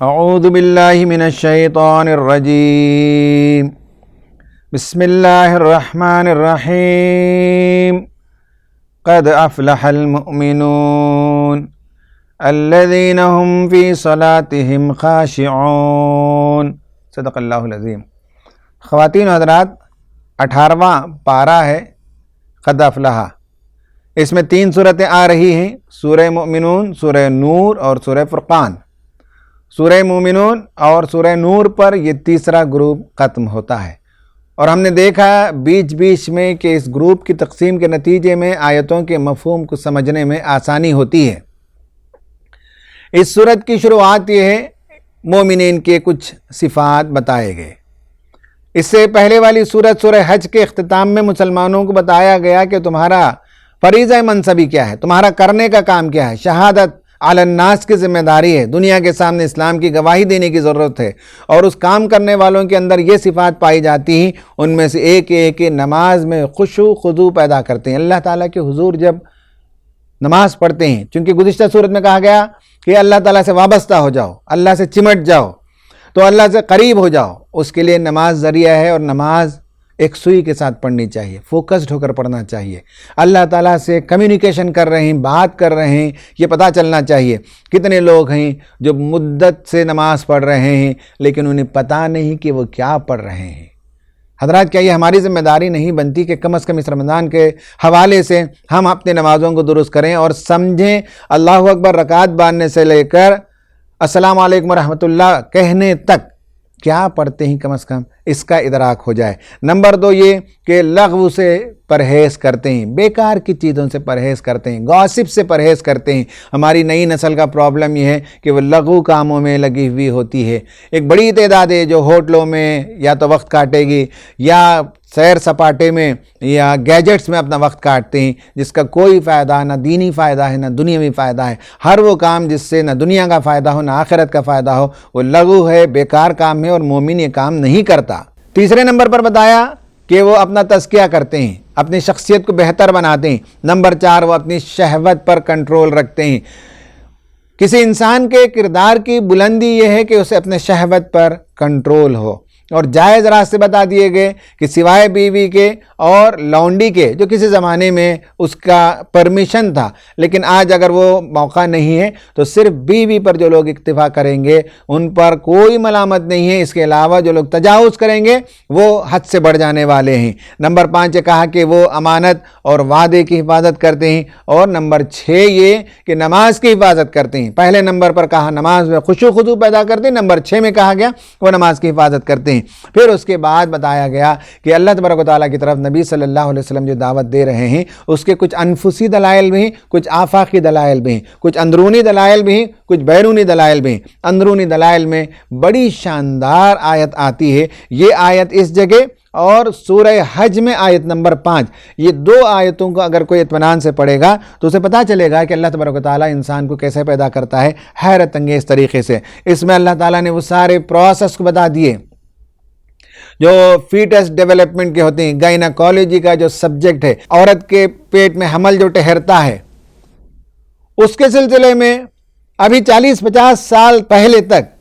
اعوذ باللہ من الشیطان الرجیم بسم اللہ الرحمن الرحیم قد افلح المؤمنون الذین هم فی صلاتهم خاشعون۔ صدق اللہ العظیم۔ خواتین و حضرات، 18واں پارہ ہے قد افلح۔ اس میں 3 صورتیں آ رہی ہیں، سورہ مومنون، سورہ نور اور سورہ فرقان۔ سورہ مومنون اور سورہ نور پر یہ تیسرا گروپ ختم ہوتا ہے، اور ہم نے دیکھا بیچ بیچ میں کہ اس گروپ کی تقسیم کے نتیجے میں آیتوں کے مفہوم کو سمجھنے میں آسانی ہوتی ہے۔ اس سورت کی شروعات یہ ہے، مومنین کے کچھ صفات بتائے گئے۔ اس سے پہلے والی سورت سورہ حج کے اختتام میں مسلمانوں کو بتایا گیا کہ تمہارا فریضہ منصبی کیا ہے، تمہارا کرنے کا کام کیا ہے۔ شہادت علی الناس کی ذمہ داری ہے، دنیا کے سامنے اسلام کی گواہی دینے کی ضرورت ہے، اور اس کام کرنے والوں کے اندر یہ صفات پائی جاتی ہیں۔ ان میں سے ایک نماز میں خشوع خضوع پیدا کرتے ہیں۔ اللہ تعالیٰ کے حضور جب نماز پڑھتے ہیں، چونکہ گزشتہ صورت میں کہا گیا کہ اللہ تعالیٰ سے وابستہ ہو جاؤ، اللہ سے چمٹ جاؤ، تو اللہ سے قریب ہو جاؤ، اس کے لیے نماز ذریعہ ہے، اور نماز ایک سوئی کے ساتھ پڑھنی چاہیے، فوکسڈ ہو کر پڑھنا چاہیے۔ اللہ تعالیٰ سے کمیونیکیشن کر رہے ہیں، بات کر رہے ہیں، یہ پتہ چلنا چاہیے۔ کتنے لوگ ہیں جو مدت سے نماز پڑھ رہے ہیں لیکن انہیں پتہ نہیں کہ وہ کیا پڑھ رہے ہیں۔ حضرات، کیا یہ ہماری ذمہ داری نہیں بنتی کہ کم از کم اس رمضان کے حوالے سے ہم اپنے نمازوں کو درست کریں اور سمجھیں؟ اللہ اکبر رکعت باندھنے سے لے کر السلام علیکم ورحمۃ اللہ کہنے تک کیا پڑھتے ہیں، کم از کم اس کا ادراک ہو جائے۔ نمبر 2 یہ کہ لغو سے پرہیز کرتے ہیں، بیکار کی چیزوں سے پرہیز کرتے ہیں، گاسپ سے پرہیز کرتے ہیں۔ ہماری نئی نسل کا پرابلم یہ ہے کہ وہ لغو کاموں میں لگی ہوئی ہوتی ہے۔ ایک بڑی تعداد ہے جو ہوٹلوں میں یا تو وقت کاٹے گی یا سیر سپاٹے میں یا گیجٹس میں اپنا وقت کاٹتے ہیں، جس کا کوئی فائدہ نہ دینی فائدہ ہے نہ دنیاوی فائدہ ہے۔ ہر وہ کام جس سے نہ دنیا کا فائدہ ہو نہ آخرت کا فائدہ ہو، وہ لغو ہے، بیکار کام ہے، اور مومن یہ کام نہیں کرتا۔ تیسرے نمبر پر بتایا کہ وہ اپنا تزکیہ کرتے ہیں، اپنی شخصیت کو بہتر بناتے ہیں۔ نمبر 4 وہ اپنی شہوت پر کنٹرول رکھتے ہیں۔ کسی انسان کے کردار کی بلندی یہ ہے کہ اسے اپنے شہوت پر کنٹرول ہو، اور جائز راستے بتا دیے گئے کہ سوائے بیوی کے اور لونڈی کے، جو کسی زمانے میں اس کا پرمیشن تھا لیکن آج اگر وہ موقع نہیں ہے، تو صرف بیوی پر جو لوگ اکتفا کریں گے ان پر کوئی ملامت نہیں ہے۔ اس کے علاوہ جو لوگ تجاوز کریں گے وہ حد سے بڑھ جانے والے ہیں۔ نمبر 5 کہا کہ وہ امانت اور وعدے کی حفاظت کرتے ہیں، اور نمبر 6 یہ کہ نماز کی حفاظت کرتے ہیں۔ پہلے نمبر پر کہا نماز میں خشوع خضوع پیدا کرتے ہیں، نمبر 6 میں کہا گیا وہ نماز کی حفاظت کرتے ہیں۔ پھر اس کے بعد بتایا گیا کہ اللہ تبارک و تعالیٰ کی طرف نبی صلی اللہ علیہ وسلم جو دعوت دے رہے ہیں اس کے کچھ انفسی دلائل بھی ہیں، کچھ آفاقی دلائل بھی ہیں، کچھ اندرونی دلائل بھی ہیں، کچھ بیرونی دلائل بھی ہیں۔ اندرونی دلائل میں بڑی شاندار آیت آتی ہے، یہ آیت اس جگہ اور سورہ حج میں آیت نمبر 5، یہ 2 آیتوں کو اگر کوئی اطمینان سے پڑھے گا تو اسے پتہ چلے گا کہ اللہ تبارک و تعالیٰ انسان کو کیسے پیدا کرتا ہے، حیرت انگیز طریقے سے۔ اس میں اللہ تعالیٰ نے وہ سارے پروسیس کو بتا دیے جو فیٹس ڈیولپمنٹ کے ہوتے ہیں۔ گائنیکالوجی کا جو سبجیکٹ ہے، عورت کے پیٹ میں حمل جو ٹھہرتا ہے، اس کے سلسلے میں ابھی 40-50 سال پہلے تک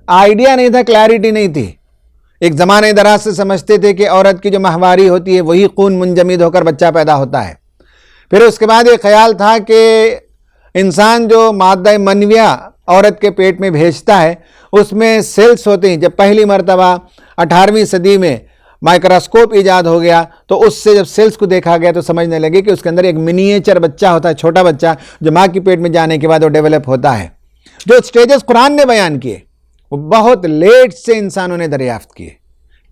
آئیڈیا نہیں تھا، کلیئرٹی نہیں تھی۔ ایک زمانے دراز سے سمجھتے تھے کہ عورت کی جو ماہواری ہوتی ہے وہی خون منجمد ہو کر بچہ پیدا ہوتا ہے۔ پھر اس کے بعد ایک خیال تھا کہ انسان جو مادہ منویہ عورت کے پیٹ میں بھیجتا ہے اس میں سیلز ہوتے ہیں۔ جب پہلی مرتبہ 18ویں صدی میں مائکروسکوپ ایجاد ہو گیا تو اس سے جب سیلز کو دیکھا گیا تو سمجھنے لگے کہ اس کے اندر ایک منیچر بچہ ہوتا ہے، چھوٹا بچہ جو ماں کی پیٹ میں جانے کے بعد وہ ڈیولپ ہوتا ہے۔ جو سٹیجز قرآن نے بیان کیے وہ بہت لیٹ سے انسانوں نے دریافت کیے۔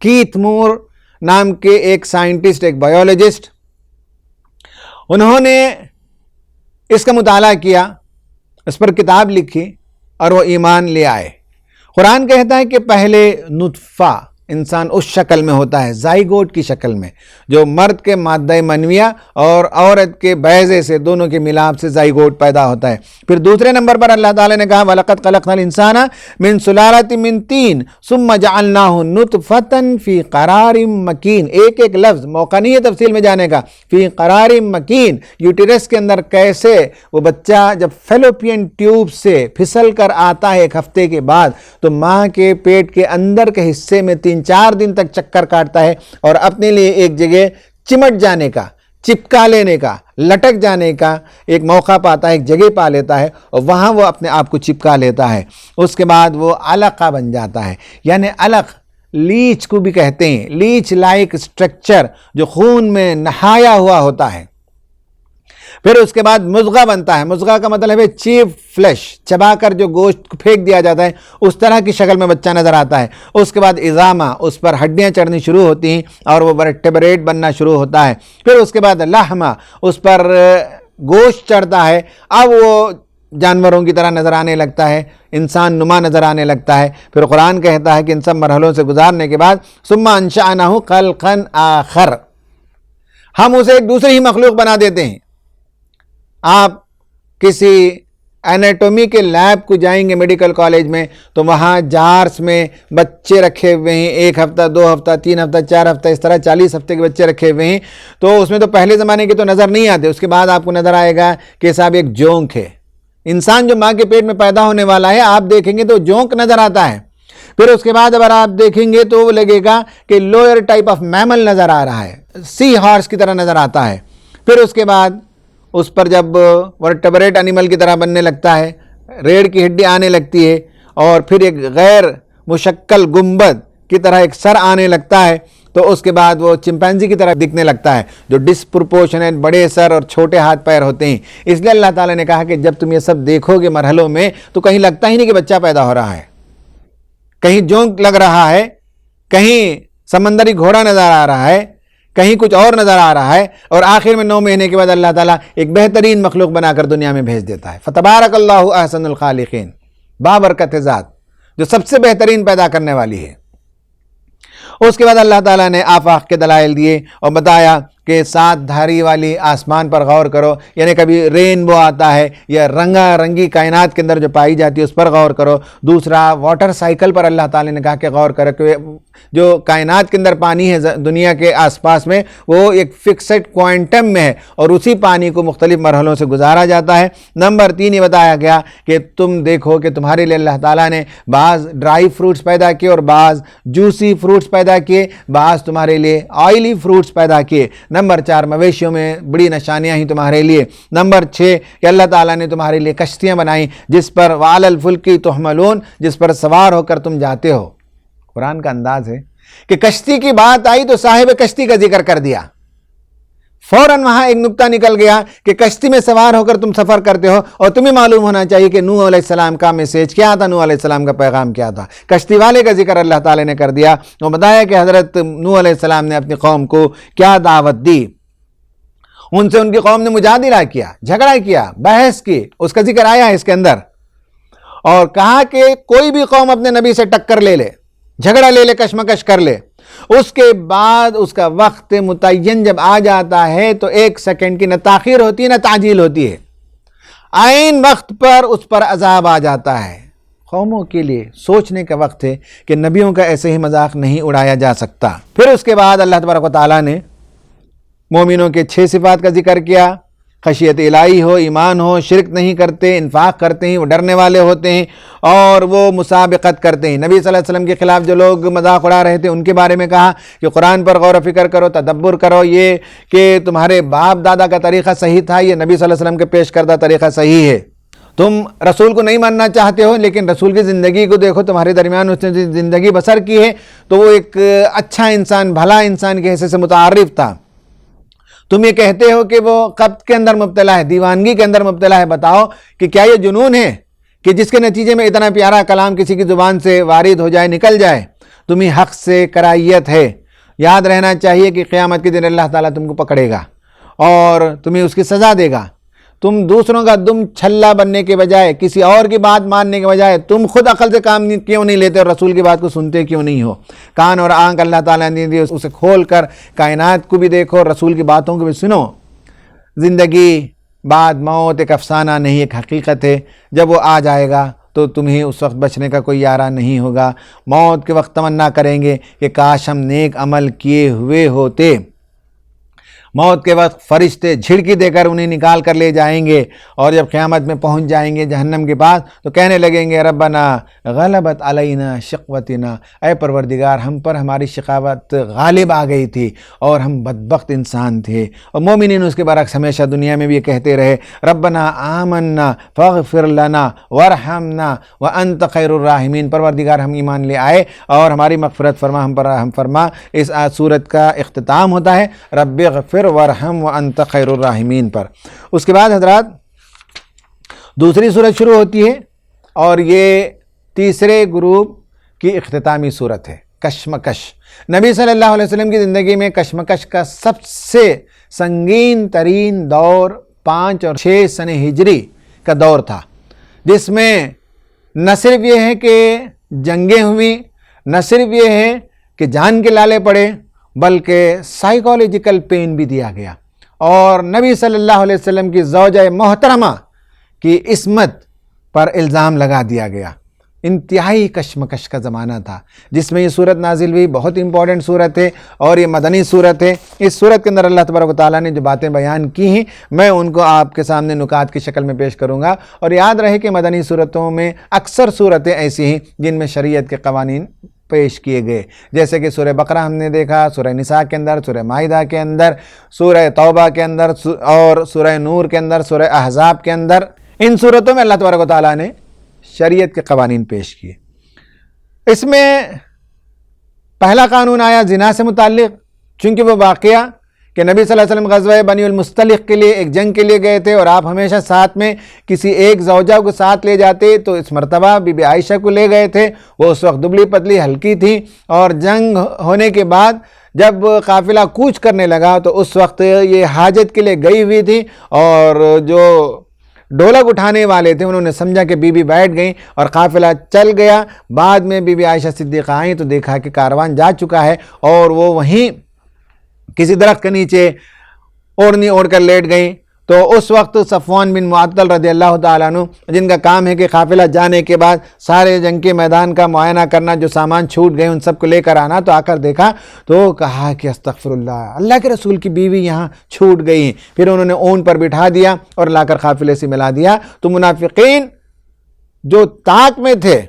کیتھ مور نام کے ایک سائنٹسٹ، ایک بایولوجسٹ، انہوں نے اس کا مطالعہ کیا، اس پر کتاب لکھی اور وہ ایمان لے آئے۔ قرآن کہتا ہے کہ پہلے نطفہ انسان اس شکل میں ہوتا ہے، زائگوٹ کی شکل میں، جو مرد کے مادہ منویہ اور عورت کے بیضے سے دونوں کے ملاپ سے زائگوٹ پیدا ہوتا ہے۔ پھر دوسرے نمبر پر اللہ تعالیٰ نے کہا وَلَقَدْ خَلَقْنَا الْإِنسَانَ مِنْ سُلَالَةٍ مِنْ طِينٍ ثُمَّ جَعَلْنَاهُ نُطْفَةً فِي قَرَارٍ مَكِينٍ۔ ایک ایک لفظ موقع نہیں ہے تفصیل میں جانے کا۔ فی قرار مکین، یوٹیرس کے اندر کیسے وہ بچہ جب فیلوپین ٹیوب سے پھسل کر آتا ہے ایک ہفتے کے بعد تو ماں کے پیٹ کے اندر کے حصے میں 3-4 دن تک چکر کاٹتا ہے اور اپنے لیے ایک جگہ چمٹ جانے کا، چپکا لینے کا، لٹک جانے کا ایک موقع پاتا ہے، ایک جگہ پا لیتا ہے اور وہاں وہ اپنے آپ کو چپکا لیتا ہے۔ اس کے بعد وہ علقہ بن جاتا ہے، یعنی علق لیچ کو بھی کہتے ہیں، لیچ لائک سٹرکچر جو خون میں نہایا ہوا ہوتا ہے۔ پھر اس کے بعد مضغہ بنتا ہے، مضغہ کا مطلب ہے چیپ فلیش، چبا کر جو گوشت پھینک دیا جاتا ہے اس طرح کی شکل میں بچہ نظر آتا ہے۔ اس کے بعد عظامہ، اس پر ہڈیاں چڑھنی شروع ہوتی ہیں اور وہ ورٹیبریٹ بننا شروع ہوتا ہے۔ پھر اس کے بعد لحمہ، اس پر گوشت چڑھتا ہے، اب وہ جانوروں کی طرح نظر آنے لگتا ہے، انسان نما نظر آنے لگتا ہے۔ پھر قرآن کہتا ہے کہ ان سب مرحلوں سے گزارنے کے بعد ثم انشأناه خلقا آخر، ہم اسے ایک دوسری ہی مخلوق بنا دیتے ہیں۔ آپ کسی اینیٹومی کے لیب کو جائیں گے میڈیکل کالج میں تو وہاں جارس میں بچے رکھے ہوئے ہیں، 1 ہفتہ 2 ہفتہ 3 ہفتہ 4 ہفتہ اس طرح 40 ہفتے کے بچے رکھے ہوئے ہیں، تو اس میں تو پہلے زمانے کے تو نظر نہیں آتے، اس کے بعد آپ کو نظر آئے گا کہ صاحب ایک جونک ہے۔ انسان جو ماں کے پیٹ میں پیدا ہونے والا ہے آپ دیکھیں گے تو جونک نظر آتا ہے۔ پھر اس کے بعد اگر آپ دیکھیں گے تو وہ لگے گا کہ لوئر ٹائپ آف میمل نظر آ رہا ہے، سی ہارس کی طرح نظر آتا ہے۔ پھر اس کے بعد اس پر جب ورٹیبریٹ انیمل کی طرح بننے لگتا ہے، ریڑھ کی ہڈی آنے لگتی ہے اور پھر ایک غیر مشکل گنبد کی طرح ایک سر آنے لگتا ہے، تو اس کے بعد وہ چمپینزی کی طرح دکھنے لگتا ہے جو ڈسپروپورشنیٹ بڑے سر اور چھوٹے ہاتھ پیر ہوتے ہیں۔ اس لیے اللہ تعالیٰ نے کہا کہ جب تم یہ سب دیکھو گے مرحلوں میں تو کہیں لگتا ہی نہیں کہ بچہ پیدا ہو رہا ہے، کہیں جونک لگ رہا ہے، کہیں سمندری گھوڑا نظر آ رہا ہے، کہیں کچھ اور نظر آ رہا ہے، اور آخر میں 9 مہینے کے بعد اللہ تعالیٰ ایک بہترین مخلوق بنا کر دنیا میں بھیج دیتا ہے۔ فتبارک اللہ احسن الخالقین، بابرکت ذات جو سب سے بہترین پیدا کرنے والی ہے۔ اس کے بعد اللہ تعالیٰ نے آفاق کے دلائل دیے اور بتایا کہ 7 دھاری والی آسمان پر غور کرو، یعنی کبھی رینبو آتا ہے یا رنگا رنگی کائنات کے اندر جو پائی جاتی ہے اس پر غور کرو۔ دوسرا واٹر سائیکل پر اللہ تعالیٰ نے کہا کہ غور کرو کہ جو کائنات کے اندر پانی ہے دنیا کے آس پاس میں وہ ایک فکسڈ کوانٹم میں ہے اور اسی پانی کو مختلف مرحلوں سے گزارا جاتا ہے۔ نمبر 3 یہ بتایا گیا کہ تم دیکھو کہ تمہارے لیے اللہ تعالیٰ نے بعض ڈرائی فروٹس پیدا کیے اور بعض جوسی فروٹس پیدا کیے، بعض تمہارے لیے آئلی فروٹس پیدا کیے۔ نمبر 4 مویشیوں میں بڑی نشانیاں ہیں تمہارے لیے۔ نمبر 6 کہ اللہ تعالیٰ نے تمہارے لیے کشتیاں بنائیں جس پر وعلی الفلک تحملون، جس پر سوار ہو کر تم جاتے ہو۔ قرآن کا انداز ہے کہ کشتی کی بات آئی تو صاحب کشتی کا ذکر کر دیا، فوراً وہاں ایک نکتہ نکل گیا کہ کشتی میں سوار ہو کر تم سفر کرتے ہو اور تمہیں معلوم ہونا چاہیے کہ نوح علیہ السلام کا میسیج کیا تھا، نوح علیہ السلام کا پیغام کیا تھا۔ کشتی والے کا ذکر اللہ تعالیٰ نے کر دیا اور بتایا کہ حضرت نوح علیہ السلام نے اپنی قوم کو کیا دعوت دی، ان سے ان کی قوم نے مجادلہ کیا، جھگڑا کیا، بحث کی، اس کا ذکر آیا ہے اس کے اندر، اور کہا کہ کوئی بھی قوم اپنے نبی سے ٹکر لے لے، جھگڑا لے لے، کشمکش کر لے، اس کے بعد اس کا وقت متعین جب آ جاتا ہے تو 1 سیکنڈ کی نہ تاخیر ہوتی ہے نہ تعجیل ہوتی ہے، عین وقت پر اس پر عذاب آ جاتا ہے۔ قوموں کے لیے سوچنے کا وقت ہے کہ نبیوں کا ایسے ہی مذاق نہیں اڑایا جا سکتا۔ پھر اس کے بعد اللہ تبارک و تعالیٰ نے مومنوں کے 6 صفات کا ذکر کیا، خشیت الہی ہو، ایمان ہو، شرک نہیں کرتے، انفاق کرتے ہیں، وہ ڈرنے والے ہوتے ہیں اور وہ مسابقت کرتے ہیں۔ نبی صلی اللہ علیہ وسلم کے خلاف جو لوگ مذاق اڑا رہے تھے ان کے بارے میں کہا کہ قرآن پر غور و فکر کرو، تدبر کرو، یہ کہ تمہارے باپ دادا کا طریقہ صحیح تھا، یہ نبی صلی اللہ علیہ وسلم کے پیش کردہ طریقہ صحیح ہے۔ تم رسول کو نہیں ماننا چاہتے ہو لیکن رسول کی زندگی کو دیکھو، تمہارے درمیان اس نے زندگی بسر کی ہے تو وہ ایک اچھا انسان، بھلا انسان کے حصے سے متعارف تھا۔ تم یہ کہتے ہو کہ وہ قبض کے اندر مبتلا ہے، دیوانگی کے اندر مبتلا ہے، بتاؤ کہ کیا یہ جنون ہے کہ جس کے نتیجے میں اتنا پیارا کلام کسی کی زبان سے وارد ہو جائے، نکل جائے؟ تمہیں حق سے کرائیت ہے، یاد رہنا چاہیے کہ قیامت کے دن اللہ تعالیٰ تم کو پکڑے گا اور تمہیں اس کی سزا دے گا۔ تم دوسروں کا دم چھلا بننے کے بجائے، کسی اور کی بات ماننے کے بجائے تم خود عقل سے کام کیوں نہیں لیتے اور رسول کی بات کو سنتے کیوں نہیں ہو؟ کان اور آنکھ اللہ تعالیٰ نے دی، اسے کھول کر کائنات کو بھی دیکھو، رسول کی باتوں کو بھی سنو۔ زندگی بعد موت ایک افسانہ نہیں، ایک حقیقت ہے۔ جب وہ آ جائے گا تو تمہیں اس وقت بچنے کا کوئی یارہ نہیں ہوگا۔ موت کے وقت تمنا کریں گے کہ کاش ہم نیک عمل کیے ہوئے ہوتے۔ موت کے وقت فرشتے جھڑکی دے کر انہیں نکال کر لے جائیں گے، اور جب قیامت میں پہنچ جائیں گے جہنم کے پاس تو کہنے لگیں گے ربنا غلبت علینا شقوتنا، اے پروردگار ہم پر ہماری شقاوت غالب آ گئی تھی اور ہم بدبخت انسان تھے۔ اور مومنین اس کے برعکس ہمیشہ دنیا میں بھی یہ کہتے رہے ربنا آمنا فاغفر لنا وارحمنا وانت خیر الراحمین، پروردگار ہم ایمان لے آئے اور ہماری مغفرت فرما، ہم پر رحم فرما۔ اس سورت کا اختتام ہوتا ہے رب اغفر ورحم وانت خیر الراحمین پر۔ اس کے بعد حضرات دوسری سورت شروع ہوتی ہے، اور یہ تیسرے گروپ کی اختتامی سورت ہے، کشمکش۔ نبی صلی اللہ علیہ وسلم کی زندگی میں کشمکش کا سب سے سنگین ترین دور 5 اور 6 سن ہجری کا دور تھا، جس میں نہ صرف یہ ہے کہ جنگیں ہوئیں، نہ صرف یہ ہے کہ جان کے لالے پڑے، بلکہ سائیکالوجیکل پین بھی دیا گیا، اور نبی صلی اللہ علیہ وسلم کی زوجہ محترمہ کی عصمت پر الزام لگا دیا گیا۔ انتہائی کشمکش کا زمانہ تھا جس میں یہ صورت نازل ہوئی۔ بہت امپورٹنٹ صورت ہے اور یہ مدنی صورت ہے۔ اس صورت کے اندر اللہ تبارک و تعالیٰ نے جو باتیں بیان کی ہیں میں ان کو آپ کے سامنے نکات کی شکل میں پیش کروں گا، اور یاد رہے کہ مدنی صورتوں میں اکثر صورتیں ایسی ہیں جن میں شریعت کے قوانین پیش کیے گئے، جیسے کہ سورہ بقرہ ہم نے دیکھا، سورہ نساء کے اندر، سورہ مائدہ کے اندر، سورہ توبہ کے اندر، اور سورہ نور کے اندر، سورہ احزاب کے اندر۔ ان صورتوں میں اللہ تبارک و تعالیٰ نے شریعت کے قوانین پیش کیے۔ اس میں پہلا قانون آیا زنا سے متعلق، چونکہ وہ واقعہ کہ نبی صلی اللہ علیہ وسلم غزوہ بنی المصطلق کے لیے ایک جنگ کے لیے گئے تھے، اور آپ ہمیشہ ساتھ میں کسی ایک زوجہ کو ساتھ لے جاتے، تو اس مرتبہ بی بی عائشہ کو لے گئے تھے۔ وہ اس وقت دبلی پتلی ہلکی تھی، اور جنگ ہونے کے بعد جب قافلہ کوچ کرنے لگا تو اس وقت یہ حاجت کے لیے گئی ہوئی تھی، اور جو ڈھولک اٹھانے والے تھے انہوں نے سمجھا کہ بی بی بیٹھ گئیں اور قافلہ چل گیا۔ بعد میں بی بی عائشہ صدیقہ آئیں تو دیکھا کہ کاروان جا چکا ہے، اور وہ وہیں کسی درخت کے نیچے اوڑھنی اوڑھ کر لیٹ گئیں۔ تو اس وقت صفوان بن معطل رضی اللہ تعالیٰ عنہ، جن کا کام ہے کہ قافلہ جانے کے بعد سارے جنگ کے میدان کا معائنہ کرنا، جو سامان چھوٹ گئے ان سب کو لے کر آنا، تو آ کر دیکھا تو کہا کہ استغفر اللہ، اللہ کے رسول کی بیوی یہاں چھوٹ گئی ہیں۔ پھر انہوں نے اون پر بٹھا دیا اور لا کر قافلے سے ملا دیا۔ تو منافقین جو طاق میں تھے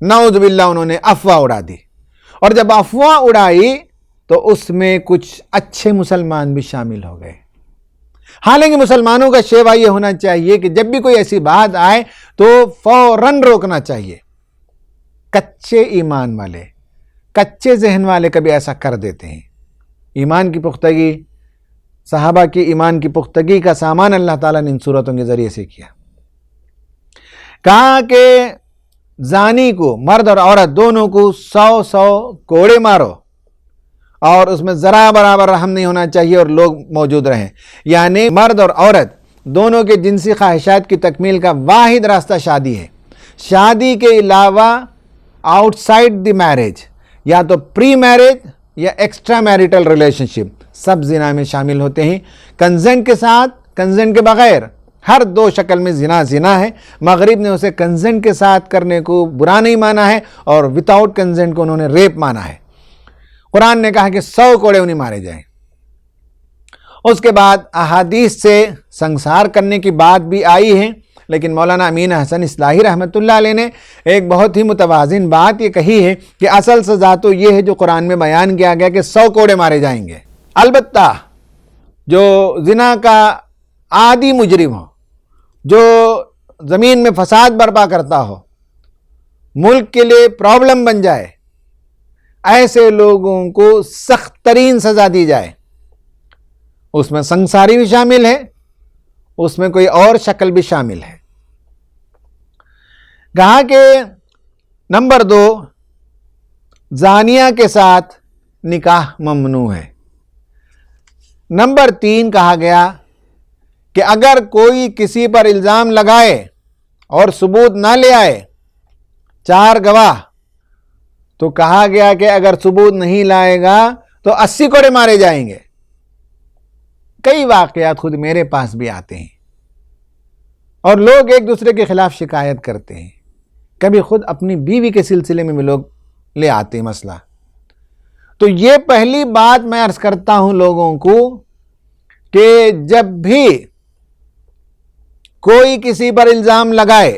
نعوذ باللہ انہوں نے افواہ اڑا دی، اور جب افواہ اڑائی تو اس میں کچھ اچھے مسلمان بھی شامل ہو گئے۔ حالانکہ مسلمانوں کا شیوا یہ ہونا چاہیے کہ جب بھی کوئی ایسی بات آئے تو فوراً روکنا چاہیے۔ کچے ایمان والے، کچے ذہن والے کبھی ایسا کر دیتے ہیں۔ ایمان کی پختگی، صحابہ کی ایمان کی پختگی کا سامان اللہ تعالیٰ نے ان صورتوں کے ذریعے سے کیا۔ کہا کہ زانی کو، مرد اور عورت دونوں کو 100 کوڑے مارو، اور اس میں ذرا برابر رحم نہیں ہونا چاہیے اور لوگ موجود رہیں۔ یعنی مرد اور عورت دونوں کے جنسی خواہشات کی تکمیل کا واحد راستہ شادی ہے۔ شادی کے علاوہ آؤٹ سائڈ دی میرج، یا تو پری میرج یا ایکسٹرا میریٹل ریلیشن شپ، سب زنا میں شامل ہوتے ہیں۔ کنزنٹ کے ساتھ، کنزنٹ کے بغیر، ہر دو شکل میں زنا ہے۔ مغرب نے اسے کنزنٹ کے ساتھ کرنے کو برا نہیں مانا ہے، اور وداؤٹ کنزنٹ کو انہوں نے ریپ مانا ہے۔ قرآن نے کہا کہ 100 کوڑے انہیں مارے جائیں۔ اس کے بعد احادیث سے سنسار کرنے کی بات بھی آئی ہے، لیکن مولانا امین حسن اصلاحی رحمۃ اللہ علیہ نے ایک بہت ہی متوازن بات یہ کہی ہے کہ اصل سزا تو یہ ہے جو قرآن میں بیان کیا گیا کہ 100 کوڑے مارے جائیں گے۔ البتہ جو زنا کا عادی مجرم ہو، جو زمین میں فساد برپا کرتا ہو، ملک کے لیے پرابلم بن جائے، ایسے لوگوں کو سخت ترین سزا دی جائے۔ اس میں سنساری بھی شامل ہے، اس میں کوئی اور شکل بھی شامل ہے۔ کہا کہ نمبر 2، زانیہ کے ساتھ نکاح ممنوع ہے۔ نمبر 3 کہا گیا کہ اگر کوئی کسی پر الزام لگائے اور ثبوت نہ لے آئے، 4 گواہ، تو کہا گیا کہ اگر ثبوت نہیں لائے گا تو 80 کوڑے مارے جائیں گے۔ کئی واقعات خود میرے پاس بھی آتے ہیں اور لوگ ایک دوسرے کے خلاف شکایت کرتے ہیں، کبھی خود اپنی بیوی کے سلسلے میں بھی لوگ لے آتے ہیں مسئلہ۔ تو یہ پہلی بات میں عرض کرتا ہوں لوگوں کو کہ جب بھی کوئی کسی پر الزام لگائے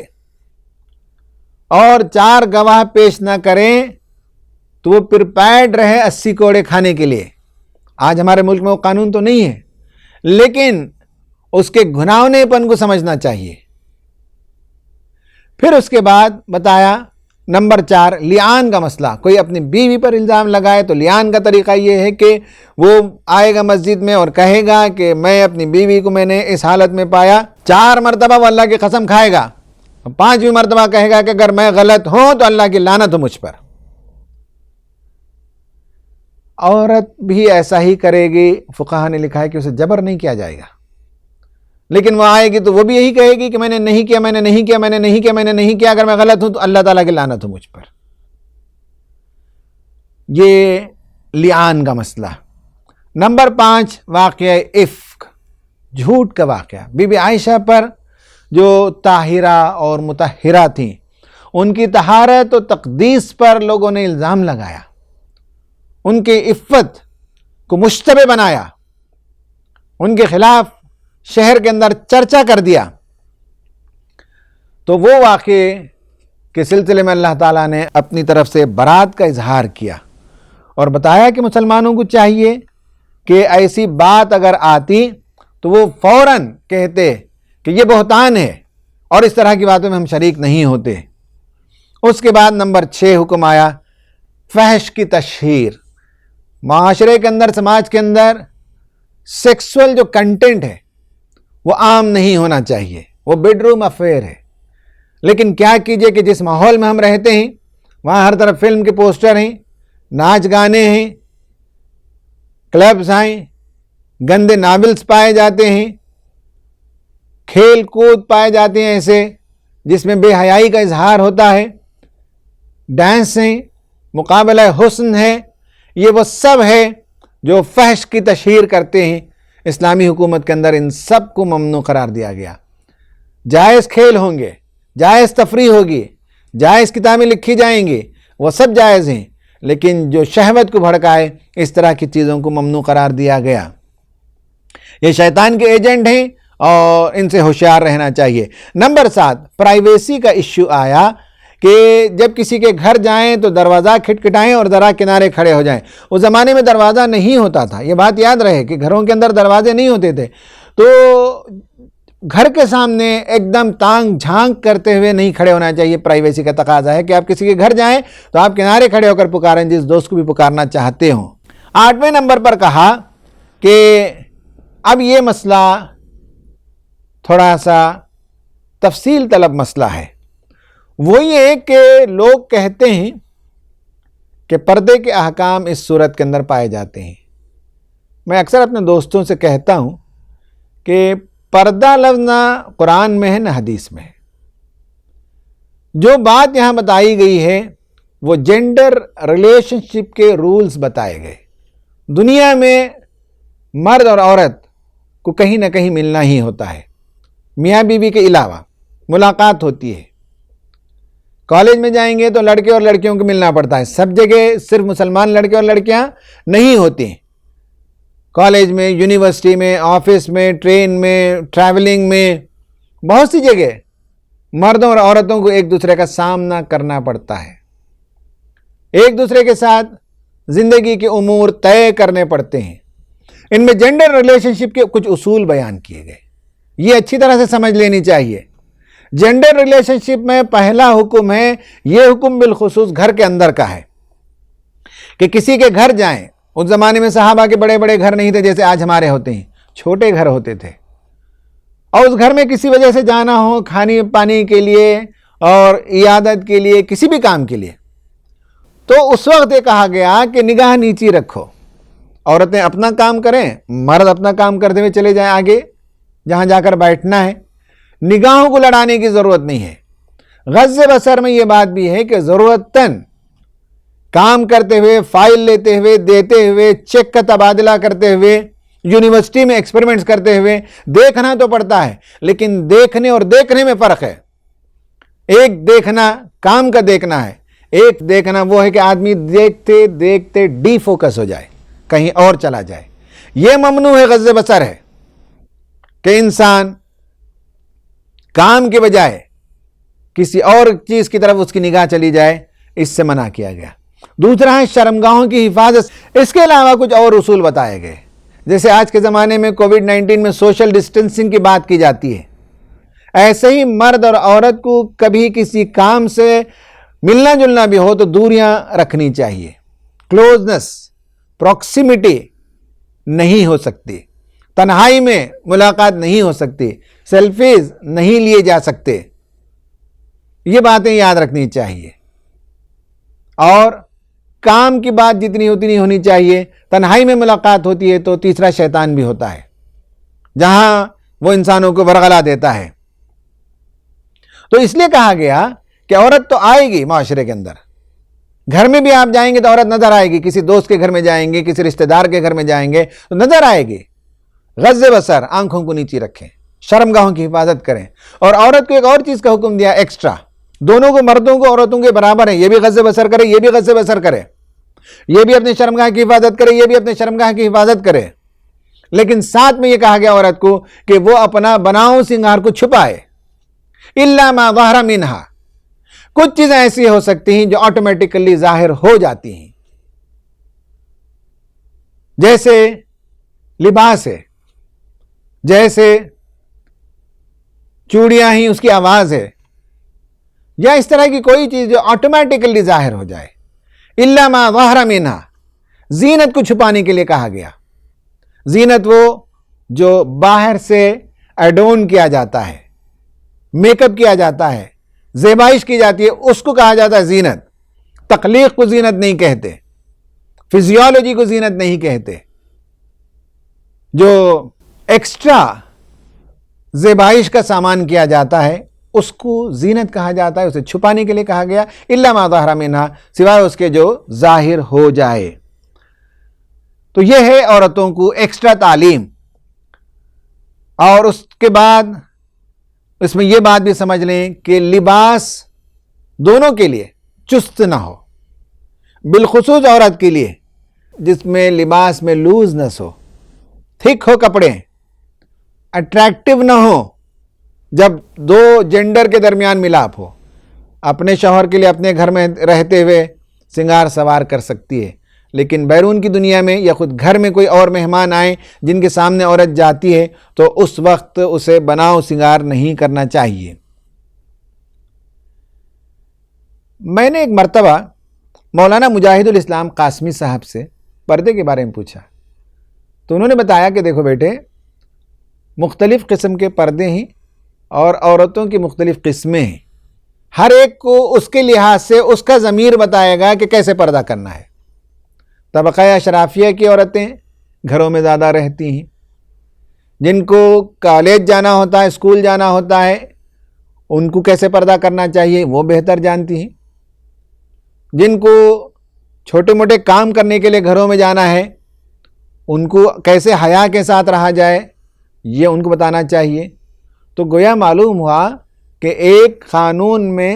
اور 4 گواہ پیش نہ کریں تو وہ پرپیڈ رہے 80 کوڑے کھانے کے لیے۔ آج ہمارے ملک میں وہ قانون تو نہیں ہے، لیکن اس کے گھناؤنے پن کو سمجھنا چاہیے۔ پھر اس کے بعد بتایا نمبر 4 لیان کا مسئلہ۔ کوئی اپنی بیوی پر الزام لگائے تو لیان کا طریقہ یہ ہے کہ وہ آئے گا مسجد میں اور کہے گا کہ میں اپنی بیوی کو میں نے اس حالت میں پایا، 4 مرتبہ وہ اللہ کی قسم کھائے گا، 5ویں مرتبہ کہے گا کہ اگر میں غلط ہوں تو اللہ کی لعنت ہو مجھ پر۔ عورت بھی ایسا ہی کرے گی، فقہا نے لکھا ہے کہ اسے جبر نہیں کیا جائے گا، لیکن وہ آئے گی تو وہ بھی یہی کہے گی کہ میں نے نہیں کیا، میں نے نہیں کیا، میں نے نہیں کیا، میں نے نہیں کیا، اگر میں غلط ہوں تو اللہ تعالیٰ کی لعنت ہو مجھ پر۔ یہ لیان کا مسئلہ۔ نمبر 5 واقعہ افک، جھوٹ کا واقعہ۔ بی بی عائشہ پر جو طاہرہ اور مطہرہ تھیں، ان کی طہارت و تقدیس پر لوگوں نے الزام لگایا، ان کی عفت کو مشتبہ بنایا، ان کے خلاف شہر کے اندر چرچا کر دیا۔ تو وہ واقعے کے سلسلے میں اللہ تعالیٰ نے اپنی طرف سے برات کا اظہار کیا اور بتایا کہ مسلمانوں کو چاہیے کہ ایسی بات اگر آتی تو وہ فوراً کہتے کہ یہ بہتان ہے اور اس طرح کی باتوں میں ہم شریک نہیں ہوتے۔ اس کے بعد نمبر 6 حکم آیا فحش کی تشہیر۔ معاشرے کے اندر، سماج کے اندر سیکسول جو کنٹینٹ ہے وہ عام نہیں ہونا چاہیے، وہ بیڈ روم افیئر ہے۔ لیکن کیا کیجئے کہ جس ماحول میں ہم رہتے ہیں وہاں ہر طرف فلم کے پوسٹر ہیں، ناچ گانے ہیں، کلبز ہیں، گندے ناولز پائے جاتے ہیں، کھیل کود پائے جاتے ہیں ایسے جس میں بے حیائی کا اظہار ہوتا ہے، ڈانس ہیں، مقابلہ حسن ہے، یہ وہ سب ہے جو فحش کی تشہیر کرتے ہیں۔ اسلامی حکومت کے اندر ان سب کو ممنوع قرار دیا گیا۔ جائز کھیل ہوں گے، جائز تفریح ہوگی، جائز کتابیں لکھی جائیں گی، وہ سب جائز ہیں، لیکن جو شہوت کو بھڑکائے اس طرح کی چیزوں کو ممنوع قرار دیا گیا۔ یہ شیطان کے ایجنٹ ہیں اور ان سے ہوشیار رہنا چاہیے۔ نمبر 7 پرائیویسی کا ایشو آیا کہ جب کسی کے گھر جائیں تو دروازہ کھٹکھٹائیں اور ذرا کنارے کھڑے ہو جائیں۔ اس زمانے میں دروازہ نہیں ہوتا تھا، یہ بات یاد رہے کہ گھروں کے اندر دروازے نہیں ہوتے تھے، تو گھر کے سامنے ایک دم تانگ جھانک کرتے ہوئے نہیں کھڑے ہونا چاہیے۔ پرائیویسی کا تقاضا ہے کہ آپ کسی کے گھر جائیں تو آپ کنارے کھڑے ہو کر پکاریں جس دوست کو بھی پکارنا چاہتے ہوں۔ 8ویں نمبر پر کہا کہ اب یہ مسئلہ تھوڑا سا تفصیل طلب مسئلہ ہے۔ وہ یہ کہ لوگ کہتے ہیں کہ پردے کے احکام اس صورت کے اندر پائے جاتے ہیں۔ میں اکثر اپنے دوستوں سے کہتا ہوں کہ پردہ لفظ نہ قرآن میں ہے نہ حدیث میں ہے۔ جو بات یہاں بتائی گئی ہے وہ جینڈر ریلیشن شپ کے رولز بتائے گئے۔ دنیا میں مرد اور عورت کو کہیں نہ کہیں ملنا ہی ہوتا ہے، میاں بیوی کے علاوہ ملاقات ہوتی ہے۔ کالج میں جائیں گے تو لڑکے اور لڑکیوں کو ملنا پڑتا ہے، سب جگہ صرف مسلمان لڑکے اور لڑکیاں نہیں ہوتی ہیں۔ کالج میں، یونیورسٹی میں، آفس میں، ٹرین میں، ٹریولنگ میں، بہت سی جگہ مردوں اور عورتوں کو ایک دوسرے کا سامنا کرنا پڑتا ہے، ایک دوسرے کے ساتھ زندگی کے امور طے کرنے پڑتے ہیں۔ ان میں جینڈر ریلیشن شپ کے کچھ اصول بیان کیے گئے، یہ اچھی طرح سے سمجھ لینی چاہیے۔ جینڈر ریلیشن شپ میں پہلا حکم ہے، یہ حکم بالخصوص گھر کے اندر کا ہے کہ کسی کے گھر جائیں۔ اس زمانے میں صحابہ کے بڑے بڑے گھر نہیں تھے جیسے آج ہمارے ہوتے ہیں، چھوٹے گھر ہوتے تھے، اور اس گھر میں کسی وجہ سے جانا ہو، کھانے پانی کے لیے اور عیادت کے لیے، کسی بھی کام کے لیے، تو اس وقت یہ کہا گیا کہ نگاہ نیچی رکھو، عورتیں اپنا کام کریں، مرد اپنا کام کرتے ہوئے چلے جائیں آگے، جہاں جا کر بیٹھنا ہے. نگاہوں کو لڑانے کی ضرورت نہیں ہے. غض بصر میں یہ بات بھی ہے کہ ضرورتاً کام کرتے ہوئے، فائل لیتے ہوئے، دیتے ہوئے، چیک کا تبادلہ کرتے ہوئے، یونیورسٹی میں ایکسپیریمنٹس کرتے ہوئے دیکھنا تو پڑتا ہے، لیکن دیکھنے اور دیکھنے میں فرق ہے. ایک دیکھنا کام کا دیکھنا ہے، ایک دیکھنا وہ ہے کہ آدمی دیکھتے دیکھتے ڈی فوکس ہو جائے، کہیں اور چلا جائے. یہ ممنوع ہے، غض بصر ہے کہ انسان کام کے بجائے کسی اور چیز کی طرف اس کی نگاہ چلی جائے، اس سے منع کیا گیا. دوسرا ہے شرمگاہوں کی حفاظت. اس کے علاوہ کچھ اور اصول بتائے گئے، جیسے آج کے زمانے میں کووڈ-19 میں سوشل ڈسٹینسنگ کی بات کی جاتی ہے، ایسے ہی مرد اور عورت کو کبھی کسی کام سے ملنا جلنا بھی ہو تو دوریاں رکھنی چاہیے. کلوزنس، پروکسیمیٹی نہیں ہو سکتی، تنہائی میں ملاقات نہیں ہو سکتی، سیلفیز نہیں لیے جا سکتے. یہ باتیں یاد رکھنی چاہیے. اور کام کی بات جتنی اتنی ہونی چاہیے. تنہائی میں ملاقات ہوتی ہے تو تیسرا شیطان بھی ہوتا ہے، جہاں وہ انسانوں کو ورغلا دیتا ہے. تو اس لیے کہا گیا کہ عورت تو آئے گی معاشرے کے اندر، گھر میں بھی آپ جائیں گے تو عورت نظر آئے گی. کسی دوست کے گھر میں جائیں گے، کسی رشتہ دار کے گھر میں جائیں گے تو نظر آئے گی. غض بصر، آنکھوں کو نیچی رکھیں، شرمگاہوں کی حفاظت کریں. اور عورت کو ایک اور چیز کا حکم دیا ایکسٹرا، دونوں کو، مردوں کو عورتوں کے برابر ہیں. یہ بھی غض بصر کرے، یہ بھی غض بصر کرے، یہ بھی اپنے شرمگاہ کی حفاظت کرے، یہ بھی اپنے شرمگاہ کی حفاظت کرے. لیکن ساتھ میں یہ کہا گیا عورت کو کہ وہ اپنا بناؤ سنگار کو چھپائے. الا ما ظہر منہا، کچھ چیزیں ایسی ہو سکتی ہیں جو آٹومیٹکلی ظاہر ہو جاتی ہیں، جیسے لباس ہے، جیسے چوڑیاں ہی اس کی آواز ہے، یا اس طرح کی کوئی چیز جو آٹومیٹکلی ظاہر ہو جائے. الا ما ظہر منہا، زینت کو چھپانے کے لیے کہا گیا. زینت وہ جو باہر سے ایڈون کیا جاتا ہے، میک اپ کیا جاتا ہے، زیبائش کی جاتی ہے، اس کو کہا جاتا ہے زینت. تخلیق کو زینت نہیں کہتے، فزیولوجی کو زینت نہیں کہتے. جو ایکسٹرا زیبائش کا سامان کیا جاتا ہے اس کو زینت کہا جاتا ہے. اسے چھپانے کے لیے کہا گیا الا ما ظہر منہا، سوائے اس کے جو ظاہر ہو جائے. تو یہ ہے عورتوں کو ایکسٹرا تعلیم. اور اس کے بعد اس میں یہ بات بھی سمجھ لیں کہ لباس دونوں کے لیے چست نہ ہو، بالخصوص عورت کے لیے جس میں لباس میں لوزنس ہو، تھک ہو کپڑے، اٹریکٹیو نہ ہو. جب دو جینڈر کے درمیان ملاپ ہو، اپنے شوہر کے لیے اپنے گھر میں رہتے ہوئے سنگار سوار کر سکتی ہے، لیکن بیرون کی دنیا میں یا خود گھر میں کوئی اور مہمان آئیں جن کے سامنے عورت جاتی ہے تو اس وقت اسے بناؤ سنگار نہیں کرنا چاہیے. میں نے ایک مرتبہ مولانا مجاہد الاسلام قاسمی صاحب سے پردے کے بارے میں پوچھا تو انہوں نے بتایا کہ دیکھو بیٹے، مختلف قسم کے پردے ہیں اور عورتوں کی مختلف قسمیں ہیں. ہر ایک کو اس کے لحاظ سے اس کا ضمیر بتائے گا کہ کیسے پردہ کرنا ہے. طبقہ اشرافیہ کی عورتیں گھروں میں زیادہ رہتی ہیں، جن کو کالج جانا ہوتا ہے، اسکول جانا ہوتا ہے، ان کو کیسے پردہ کرنا چاہیے وہ بہتر جانتی ہیں. جن کو چھوٹے موٹے کام کرنے کے لیے گھروں میں جانا ہے، ان کو کیسے حیا کے ساتھ رہا جائے یہ ان کو بتانا چاہیے. تو گویا معلوم ہوا کہ ایک قانون میں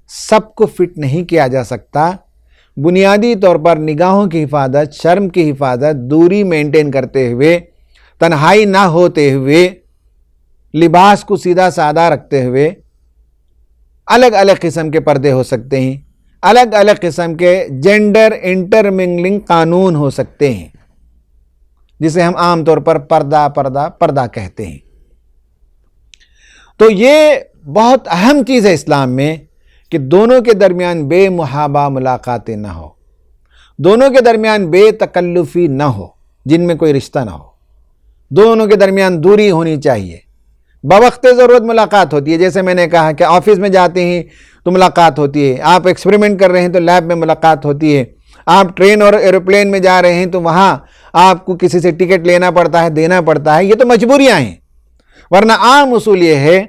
سب کو فٹ نہیں کیا جا سکتا. بنیادی طور پر نگاہوں کی حفاظت، شرم کی حفاظت، دوری مینٹین کرتے ہوئے، تنہائی نہ ہوتے ہوئے، لباس کو سیدھا سادہ رکھتے ہوئے الگ الگ قسم کے پردے ہو سکتے ہیں، الگ الگ قسم کے جینڈر انٹرمنگلنگ قانون ہو سکتے ہیں، جسے ہم عام طور پر پردہ کہتے ہیں. تو یہ بہت اہم چیز ہے اسلام میں کہ دونوں کے درمیان بے محابہ ملاقاتیں نہ ہو، دونوں کے درمیان بے تکلفی نہ ہو، جن میں کوئی رشتہ نہ ہو. دونوں کے درمیان دوری ہونی چاہیے. بوقت ضرورت ملاقات ہوتی ہے، جیسے میں نے کہا کہ آفس میں جاتے ہیں تو ملاقات ہوتی ہے، آپ ایکسپیریمنٹ کر رہے ہیں تو لیب میں ملاقات ہوتی ہے، آپ ٹرین اور ایروپلین میں جا رہے ہیں تو وہاں آپ کو کسی سے ٹکٹ لینا پڑتا ہے، دینا پڑتا ہے. یہ تو مجبوریاں ہیں. ورنہ عام اصول یہ ہے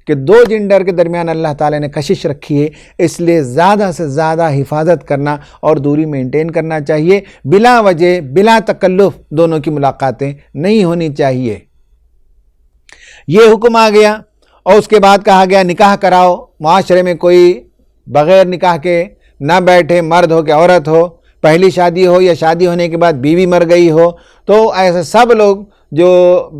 کہ دو جنڈر کے درمیان اللہ تعالیٰ نے کشش رکھی ہے، اس لیے زیادہ سے زیادہ حفاظت کرنا اور دوری مینٹین کرنا چاہیے، بلا وجہ بلا تکلف دونوں کی ملاقاتیں نہیں ہونی چاہیے۔ یہ حکم آ گیا اور اس کے بعد کہا گیا نکاح کراؤ۔ معاشرے میں کوئی بغیر نکاح کے نہ بیٹھے، مرد ہو کہ عورت ہو، پہلی شادی ہو یا شادی ہونے کے بعد بیوی مر گئی ہو، تو ایسے سب لوگ جو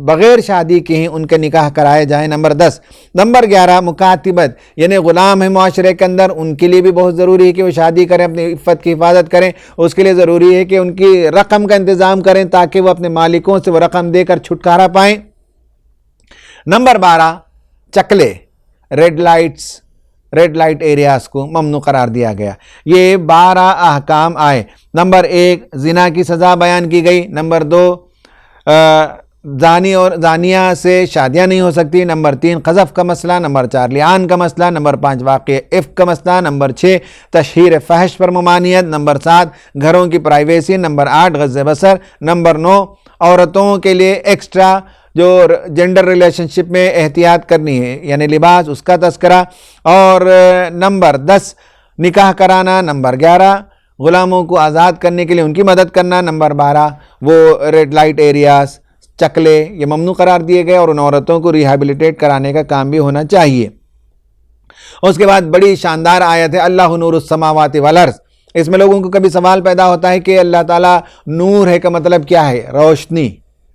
بغیر شادی کے ہیں ان کے نکاح کرائے جائیں۔ نمبر 10۔ نمبر 11 مکاتبت، یعنی غلام ہیں معاشرے کے اندر، ان کے لیے بھی بہت ضروری ہے کہ وہ شادی کریں، اپنی عفت کی حفاظت کریں۔ اس کے لیے ضروری ہے کہ ان کی رقم کا انتظام کریں تاکہ وہ اپنے مالکوں سے وہ رقم دے کر چھٹکارا پائیں۔ نمبر 12 چکلے، ریڈ لائٹ ایریاز کو ممنوع قرار دیا گیا۔ یہ 12 احکام آئے۔ نمبر 1 زنا کی سزا بیان کی گئی۔ نمبر 2 زانی اور زانیہ سے شادیاں نہیں ہو سکتی۔ نمبر 3 قذف کا مسئلہ۔ نمبر 4 لعان کا مسئلہ۔ نمبر 5 واقع افک کا مسئلہ۔ نمبر 6 تشہیر فحش پر ممانعت۔ نمبر 7 گھروں کی پرائیویسی۔ نمبر 8 غض بصر۔ نمبر 9 عورتوں کے لیے ایکسٹرا جو جنڈر ریلیشن شپ میں احتیاط کرنی ہے یعنی لباس، اس کا تذکرہ۔ اور نمبر 10 نکاح کرانا۔ نمبر 11 غلاموں کو آزاد کرنے کے لیے ان کی مدد کرنا۔ نمبر 12 وہ ریڈ لائٹ ایریاز، چکلے، یہ ممنوع قرار دیے گئے اور ان عورتوں کو ریہیبلیٹیٹ کرانے کا کام بھی ہونا چاہیے۔ اس کے بعد بڑی شاندار آیت ہے اللہ نور السماوات والارض۔ اس میں لوگوں کو کبھی سوال پیدا ہوتا ہے کہ اللہ تعالیٰ نور ہے کا مطلب کیا ہے؟ روشنی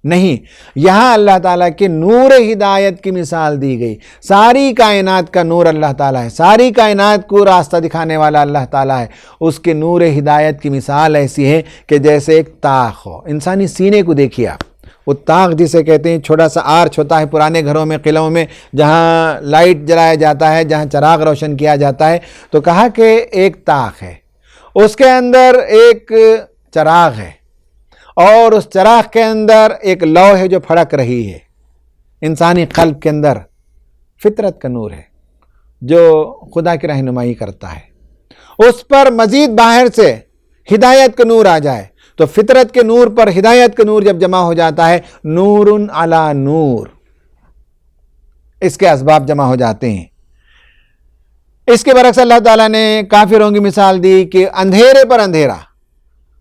نہیں، یہاں اللہ تعالیٰ کے نور ہدایت کی مثال دی گئی۔ ساری کائنات کا نور اللہ تعالیٰ ہے، ساری کائنات کو راستہ دکھانے والا اللہ تعالیٰ ہے۔ اس کے نور ہدایت کی مثال ایسی ہے کہ جیسے ایک طاق ہو۔ انسانی سینے کو دیکھیے آپ، وہ طاق جسے کہتے ہیں، چھوٹا سا آرچ ہوتا ہے پرانے گھروں میں، قلعوں میں، جہاں لائٹ جلایا جاتا ہے، جہاں چراغ روشن کیا جاتا ہے، تو کہا کہ ایک طاق ہے، اس کے اندر ایک چراغ ہے اور اس چراغ کے اندر ایک لو ہے جو پھڑک رہی ہے۔ انسانی قلب کے اندر فطرت کا نور ہے جو خدا کی رہنمائی کرتا ہے۔ اس پر مزید باہر سے ہدایت کا نور آ جائے تو فطرت کے نور پر ہدایت کا نور جب جمع ہو جاتا ہے، نور علی نور، اس کے اسباب جمع ہو جاتے ہیں۔ اس کے برعکس اللہ تعالیٰ نے کافروں کی مثال دی کہ اندھیرے پر اندھیرا،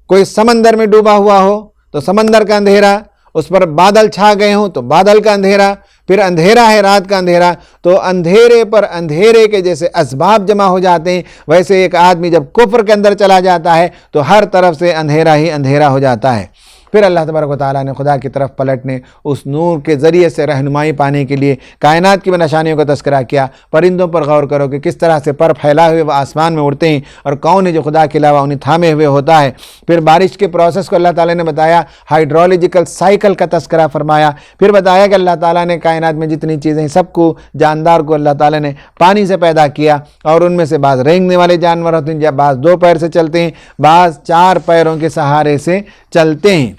کوئی سمندر میں ڈوبا ہوا ہو تو سمندر کا اندھیرا، اس پر بادل چھا گئے ہوں تو بادل کا اندھیرا، پھر اندھیرا ہے رات کا اندھیرا، تو اندھیرے پر اندھیرے کے جیسے اسباب جمع ہو جاتے ہیں، ویسے ایک آدمی جب کفر کے اندر چلا جاتا ہے تو ہر طرف سے اندھیرا ہی اندھیرا ہو جاتا ہے۔ پھر اللہ تبارک و تعالیٰ نے خدا کی طرف پلٹنے، اس نور کے ذریعے سے رہنمائی پانے کے لیے کائنات کی نشانیوں کا تذکرہ کیا۔ پرندوں پر غور کرو کہ کس طرح سے پر پھیلائے ہوئے وہ آسمان میں اڑتے ہیں اور کون ہے جو خدا کے علاوہ انہیں تھامے ہوئے ہوتا ہے۔ پھر بارش کے پروسیس کو اللہ تعالیٰ نے بتایا، ہائیڈرولوجیکل سائیکل کا تذکرہ فرمایا۔ پھر بتایا کہ اللہ تعالیٰ نے کائنات میں جتنی چیزیں ہیں سب کو، جاندار کو اللہ تعالیٰ نے پانی سے پیدا کیا اور ان میں سے بعض رینگنے والے جانور ہوتے ہیں، بعض 2 پیر سے چلتے ہیں، بعض 4 پیروں کے سہارے سے چلتے ہیں۔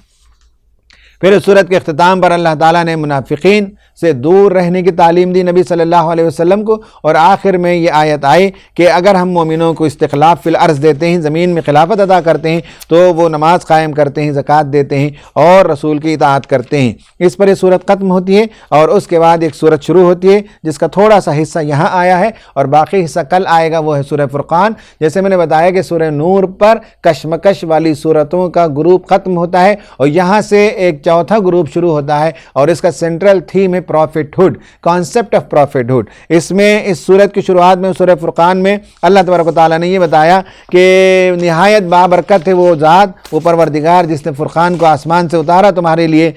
پھر اس صورت کے اختتام پر اللہ تعالیٰ نے منافقین سے دور رہنے کی تعلیم دی نبی صلی اللہ علیہ وسلم کو، اور آخر میں یہ آیت آئی کہ اگر ہم مومنوں کو استخلاف فی الارض دیتے ہیں، زمین میں خلافت عطا کرتے ہیں، تو وہ نماز قائم کرتے ہیں، زکوٰۃ دیتے ہیں اور رسول کی اطاعت کرتے ہیں۔ اس پر یہ صورت ختم ہوتی ہے اور اس کے بعد ایک صورت شروع ہوتی ہے جس کا تھوڑا سا حصہ یہاں آیا ہے اور باقی حصہ کل آئے گا، وہ ہے سورہ فرقان۔ جیسے میں نے بتایا کہ سورہ نور پر کشمکش والی صورتوں کا گروپ ختم ہوتا ہے اور یہاں سے ایک چوتھا گروپ شروع ہوتا ہے اور اس کا سینٹرل تھیم ہے prophethood, concept of prophethood. اس میں اس سورت کی شروعات میں سورہ فرقان میں اللہ تبارک و تعالیٰ نے یہ بتایا کہ نہایت بابرکت ہے وہ ذات، وہ پروردگار جس نے فرقان کو آسمان سے اتارا تمہارے لیے۔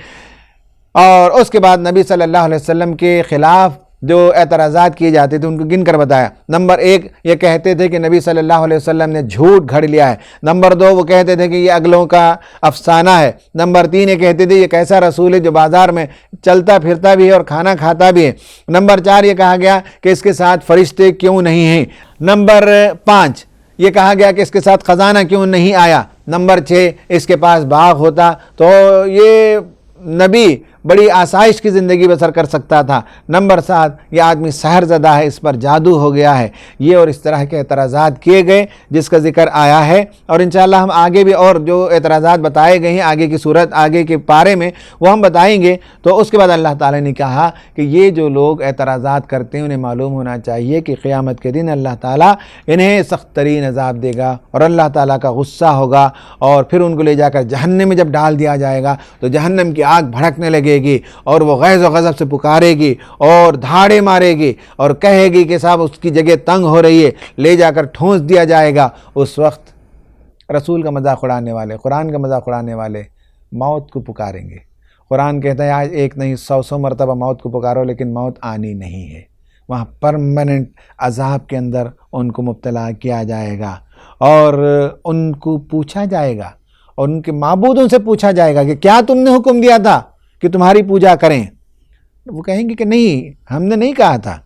اور اس کے بعد نبی صلی اللہ علیہ وسلم کے خلاف جو اعتراضات کیے جاتے تھے ان کو گن کر بتایا۔ نمبر 1 یہ کہتے تھے کہ نبی صلی اللہ علیہ وسلم نے جھوٹ گھڑ لیا ہے۔ نمبر 2 وہ کہتے تھے کہ یہ اگلوں کا افسانہ ہے۔ نمبر 3 یہ کہتے تھے یہ کیسا رسول ہے جو بازار میں چلتا پھرتا بھی ہے اور کھانا کھاتا بھی ہے۔ نمبر 4 یہ کہا گیا کہ اس کے ساتھ فرشتے کیوں نہیں ہیں۔ نمبر 5 یہ کہا گیا کہ اس کے ساتھ خزانہ کیوں نہیں آیا۔ نمبر 6 اس کے پاس باغ ہوتا تو یہ نبی بڑی آسائش کی زندگی بسر کر سکتا تھا۔ نمبر 7، یہ آدمی سحر زدہ ہے، اس پر جادو ہو گیا ہے۔ یہ اور اس طرح کے اعتراضات کیے گئے جس کا ذکر آیا ہے، اور انشاءاللہ ہم آگے بھی اور جو اعتراضات بتائے گئے ہیں آگے کی صورت، آگے کے پارے میں وہ ہم بتائیں گے۔ تو اس کے بعد اللہ تعالیٰ نے کہا کہ یہ جو لوگ اعتراضات کرتے ہیں انہیں معلوم ہونا چاہیے کہ قیامت کے دن اللہ تعالیٰ انہیں سخت ترین عذاب دے گا، اور اللہ تعالیٰ کا غصہ ہوگا، اور پھر ان کو لے جا کر جہنم میں جب ڈال دیا جائے گا تو جہنم کی آگ بھڑکنے لگے گی، اور وہ غیظ و غضب سے پکارے گی اور دھاڑے مارے گی اور کہے گی کہ صاحب اس کی جگہ تنگ ہو رہی ہے، لے جا کر ٹھونس دیا جائے گا۔ اس وقت رسول کا مذاق اڑانے والے، قرآن کا مذاق اڑانے والے موت کو پکاریں گے۔ قرآن کہتا ہے آج ایک نہیں 100 مرتبہ موت کو پکارو لیکن موت آنی نہیں ہے۔ وہاں پرماننٹ عذاب کے اندر ان کو مبتلا کیا جائے گا، اور ان کو پوچھا جائے گا، اور ان کے معبودوں سے پوچھا جائے گا کہ کیا تم نے حکم دیا تھا کہ تمہاری پوجا کریں؟ وہ کہیں گے کہ نہیں، ہم نے نہیں کہا تھا۔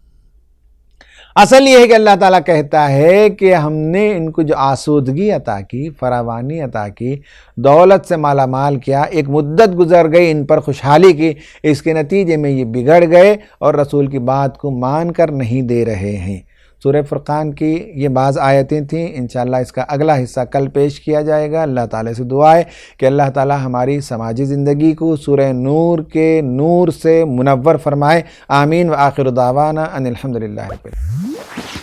اصل یہ ہے کہ اللہ تعالیٰ کہتا ہے کہ ہم نے ان کو جو آسودگی عطا کی، فراوانی عطا کی، دولت سے مالا مال کیا، ایک مدت گزر گئی، ان پر خوشحالی کی، اس کے نتیجے میں یہ بگڑ گئے اور رسول کی بات کو مان کر نہیں دے رہے ہیں۔ سورہ فرقان کی یہ بعض آیتیں تھیں، انشاءاللہ اس کا اگلا حصہ کل پیش کیا جائے گا۔ اللہ تعالیٰ سے دعا ہے کہ اللہ تعالیٰ ہماری سماجی زندگی کو سورہ نور کے نور سے منور فرمائے۔ آمین۔ وآخر دعوانا ان الحمدللہ رب العالمین۔